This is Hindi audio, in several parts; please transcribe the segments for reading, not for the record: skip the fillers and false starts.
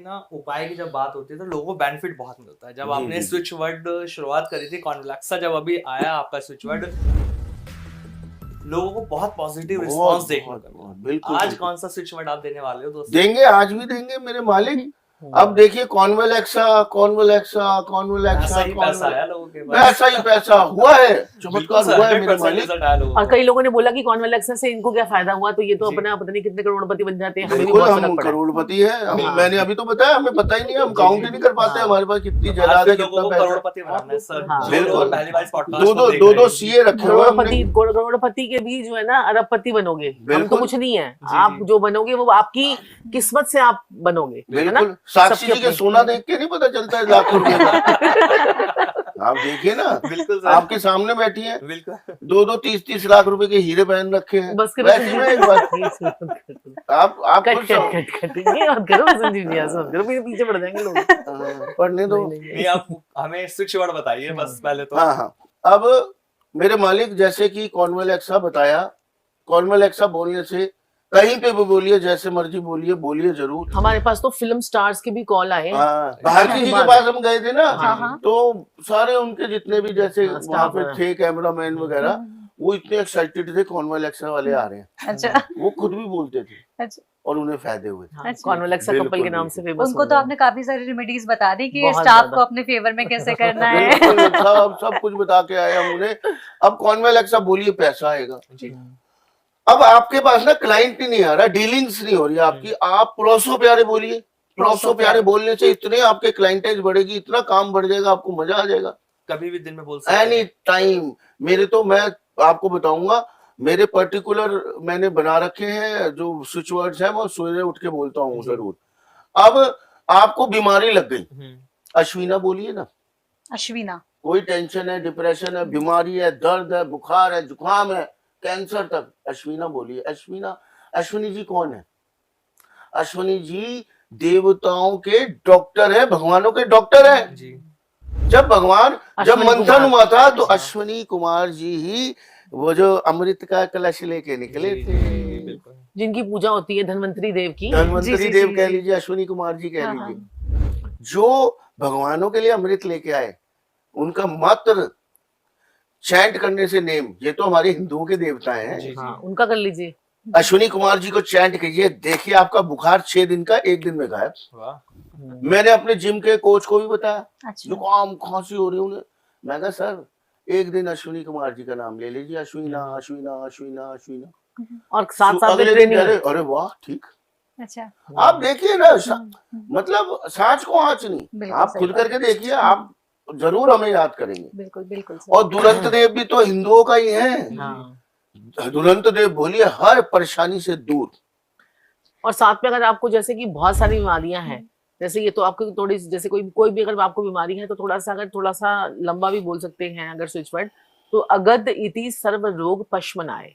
ना उपाय की जब बात होती है तो लोगों को बेनिफिट बहुत मिलता है। जब आपने स्विच वर्ड शुरुआत करी थी कॉन्वेलेक्सा, जब अभी आया आपका स्विच वर्ड, लोगों को बहुत पॉजिटिव रिस्पांस देखने को मिला। बिल्कुल आज कौन सा स्विच वर्ड आप देने वाले हो दोस्तों? देंगे, आज भी देंगे मेरे मालिक। अब देखिए कॉन्वेलेक्सा कॉन्वेलेक्सा कॉन्वेलेक्सा, पैसा ही पैसा आया लोगों के पास, पैसा ही पैसा हुआ है, चमत्कार हुआ है मेरे मालिक। और कई लोगों ने बोला कि कॉन्वेलेक्सा से इनको क्या फायदा हुआ, तो ये तो अपना पता नहीं कितने करोड़पति बन जाते हैं, हमें भी बिल्कुल बहुत हम फर्क पड़ा है। करोड़पति है। मैंने अभी तो बताया, हमें पता ही नहीं, हम काउंट ही नहीं कर पाते हमारे पास कितनी जायदाद है, कितना पैसा। करोड़पति बनाना है सर। बिल्कुल, पहली बार इस पॉडकास्ट दो सीए रखे हुए हमने। करोड़पति के भी जो है ना अरबपति बनोगे, हम तो कुछ नहीं है। आप जो बनोगे वो आपकी किस्मत से आप बनोगे, है ना। बिल्कुल, साक्षी जी के सोना देख के नहीं पता चलता है लाखों रुपए का। आप देखिए ना, बिल्कुल आपके सामने बैठी है, बिल्कुल 2-30 लाख रुपए के हीरे पहन रखे हैं। बस बैठी में एक बार आप करो, पीछे पड़ जाएंगे लोग। पढ़ने दो। नहीं, आप हमें स्विच वर्ड बताइए बस पहले तो। हाँ, अब मेरे मालिक जैसे कि कॉन्वेलेक्सा बताया, कॉन्वेलेक्सा बोलने से कहीं पे भी बोलिए, जैसे मर्जी बोलिए जरूर। हमारे पास तो फिल्म स्टार्स के भी कॉल आए। भारती जी के पास हम गए थे ना, तो सारे उनके जितने भी जैसे वहाँ पे थे कैमरामैन वगैरह, वो इतने एक्साइटेड थे कॉन्वेलेक्सा वाले आ रहे हैं। अच्छा, वो खुद भी बोलते थे। अच्छा, और उन्हें फायदे हुए थे। कॉन्वेलेक्सा कपल के नाम से फेमस। उनको तो आपने काफी सारी रेमेडीज बता दी कि स्टाफ को अपने फेवर में कैसे करना है। सब कुछ बता के आए हम उन्हें। अब कॉन्वेलेक्सा बोलिए, पैसा आएगा। अब आपके पास ना क्लाइंट ही नहीं आ रहा, डीलिंग्स नहीं हो रही आपकी, आप पड़ोसों प्यारे बोलिए। पड़ोसों प्यारे बोलने से इतने आपके क्लाइंटेज बढ़ेगी, इतना काम बढ़ जाएगा, आपको मजा आ जाएगा। कभी भी दिन में बोल सकते हैं, एनी टाइम। मेरे तो, मैं आपको बताऊंगा, मेरे पर्टिकुलर मैंने बना रखे हैं जो स्विच वर्ड्स हैं, वो सुबह उठ के बोलता हूँ जरूर। अब आपको बीमारी लग गई, अश्विना बोलिए ना। अश्विना, कोई टेंशन है, डिप्रेशन है, बीमारी है, दर्द है, बुखार है, जुकाम है, कैंसर तक, अश्विना बोलिए। अश्विना, अश्विनी जी कौन है? अश्विनी जी देवताओं के डॉक्टर है, भगवानों के डॉक्टर है। जब मंथन हुआ था तो अश्विनी कुमार जी ही वो जो अमृत का कलश लेके निकले थे, जिनकी पूजा होती है धन्वंतरी देव की। धन्वंतरी देव कह लीजिए, अश्विनी कुमार जी कह लीजिए, जो भगवानों के लिए अमृत लेके आए। उनका मात्र चैंट करने से नेम, ये तो हमारे हिंदुओं के देवता हैं, उनका कर लीजिए। अश्विनी कुमार जी को चैंट कीजिए, देखिए आपका बुखार 6 दिन का 1 दिन में गायब। मैंने अपने जिम के कोच को भी बताया, जुकाम खांसी हो रही उन्हें, मैं कहा सर 1 दिन अश्विनी कुमार जी का नाम ले लीजिए, अश्विना अश्विना अश्विना अश्विना, और साथ अगले दिन अरे वाह ठीक। अच्छा, आप देखिए ना, मतलब सांच को आंच नहीं, आप खुद करके देखिए, आप जरूर हमें याद करेंगे। बिल्कुल बिल्कुल। और दुरंत देव भी तो हिंदुओं का ही है। दुरंत देव बोलिए, हर परेशानी से दूर। और साथ में अगर आपको जैसे कि बहुत सारी बीमारियां हैं, जैसे ये तो आपको थोड़ी, जैसे कोई भी अगर आपको बीमारी है तो थोड़ा सा लंबा भी बोल सकते हैं अगर स्विच वर्ड, तो अगध इति सर्व रोग पशमनाय।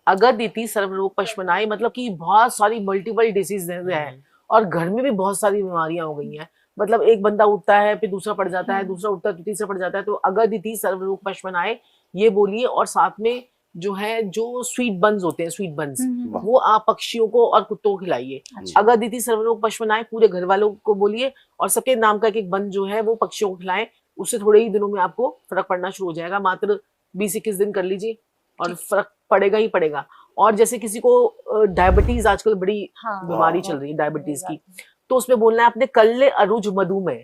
अगध इति सर्व रोग पशमनाय मतलब कि बहुत सारी मल्टीपल डिसीज है, और घर में भी बहुत सारी बीमारियां हो गई हैं। मतलब एक बंदा उठता है, फिर दूसरा पड़ जाता है, दूसरा उठता है तो तीसरा पड़ जाता है। तो अगध इति सर्व रोग पशमनाय ये बोलिए। और साथ में जो है, जो स्वीट बन्स होते हैं, स्वीट बन्स, वो आप पक्षियों को और कुत्तों को खिलाइए। अगध इति सर्व रोग पशमनाय पूरे घर वालों को बोलिए, और सबके नाम का एक बन जो है वो पक्षियों को खिलाएं। उससे थोड़े ही दिनों में आपको फर्क पड़ना शुरू हो जाएगा। मात्र 20-21 दिन कर लीजिए और फर्क पड़ेगा ही पड़ेगा। और जैसे किसी को डायबिटीज, आजकल बड़ी बीमारी चल रही है डायबिटीज की, तो उसमें बोलना है आपने कल्ले अरुज मधुमेह,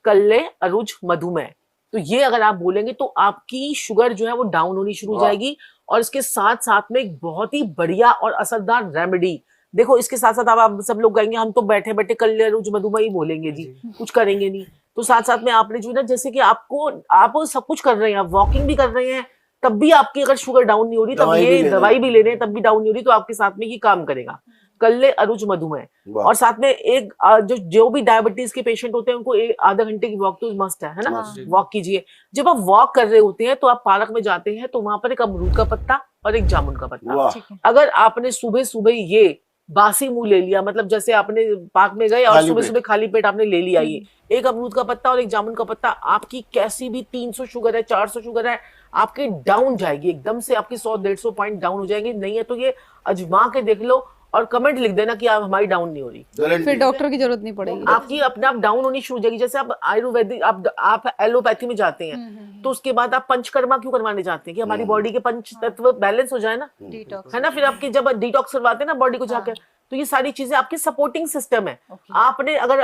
कल्ले अरुज मधुमेह। तो ये अगर आप बोलेंगे तो आपकी शुगर जो है वो डाउन होनी शुरू हो जाएगी। और इसके साथ साथ में एक बहुत ही बढ़िया और असरदार रेमेडी, देखो इसके साथ साथ आप सब लोग कहेंगे हम तो बैठे बैठे कल्ले अरुज मधुमेह ही बोलेंगे जी, कुछ करेंगे नहीं। तो साथ साथ में आपने जो है ना, जैसे कि आप सब कुछ कर रहे हैं, आप वॉकिंग भी कर रहे हैं, तब भी आपकी अगर शुगर डाउन नहीं हो रही, तब ये दवाई भी ले रहे हैं तब भी डाउन नहीं हो रही, तो आपके साथ में ये काम करेगा कल्ले अरुज मधुमेह। और साथ में एक जो भी डायबिटीज के पेशेंट होते हैं उनको आधा घंटे की वॉक तो मस्ट है ना, वॉक कीजिए। जब आप वॉक कर रहे होते हैं तो आप पार्क में जाते हैं, तो वहां पर एक अमरूद का पत्ता और एक जामुन का पत्ता, अगर आपने सुबह सुबह ये बासी मुंह ले लिया, मतलब जैसे आपने पार्क में गए और सुबह सुबह खाली पेट आपने ले लिया ये एक अमरूद का पत्ता और एक जामुन का पत्ता, आपकी कैसी भी 300 शुगर है, 400 शुगर है, आपकी डाउन जाएगी एकदम से, आपकी 100-150 पॉइंट डाउन हो जाएंगे। नहीं है तो ये अजमा के देख लो, और कमेंट लिख देना कि आप हमारी डाउन नहीं हो रही, फिर डॉक्टर की जरूरत नहीं पड़ेगी। आपकी अपने आप डाउन होनी शुरू हो जाएगी। जैसे आप आयुर्वेदिक, आप एलोपैथी में जाते हैं तो उसके बाद आप पंचकर्मा क्यों करवाने जाते हैं कि हमारी बॉडी के पंच तत्व बैलेंस हो जाए ना, डिटॉक्स है ना। फिर आपकी जब डिटॉक्स करवाते हैं ना बॉडी को जाकर, तो ये सारी चीजें आपकी सपोर्टिंग सिस्टम है। आपने अगर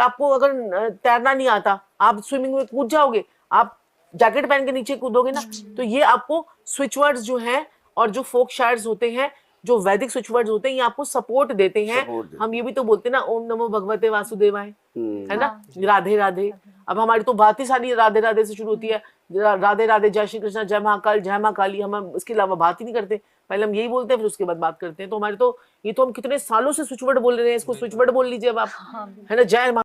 तैरना नहीं आता, आप स्विमिंग में कूद जाओगे, आप जैकेट पहन के नीचे कूदोगे ना, तो ये आपको स्विच वर्ड्स जो हैं और जो फोक शायर्स होते हैं, जो वैदिक स्विच वर्ड्स होते हैं, ये आपको सपोर्ट देते हैं। हम ये भी तो बोलते हैं ना, ओम नमो भगवते वासुदेवाय, है ना, राधे राधे। अब हमारी तो बात ही सारी राधे राधे से शुरू होती है, राधे राधे, जय श्री कृष्ण, जय महाकाल, जय माँ काली। हम इसके अलावा बात ही नहीं करते, पहले हम यही बोलते हैं फिर उसके बाद बात करते हैं। तो हमारे तो ये तो हम कितने सालों से स्विच वर्ड बोल रहे हैं, इसको स्विच वर्ड बोल लीजिए अब आप, है ना। जय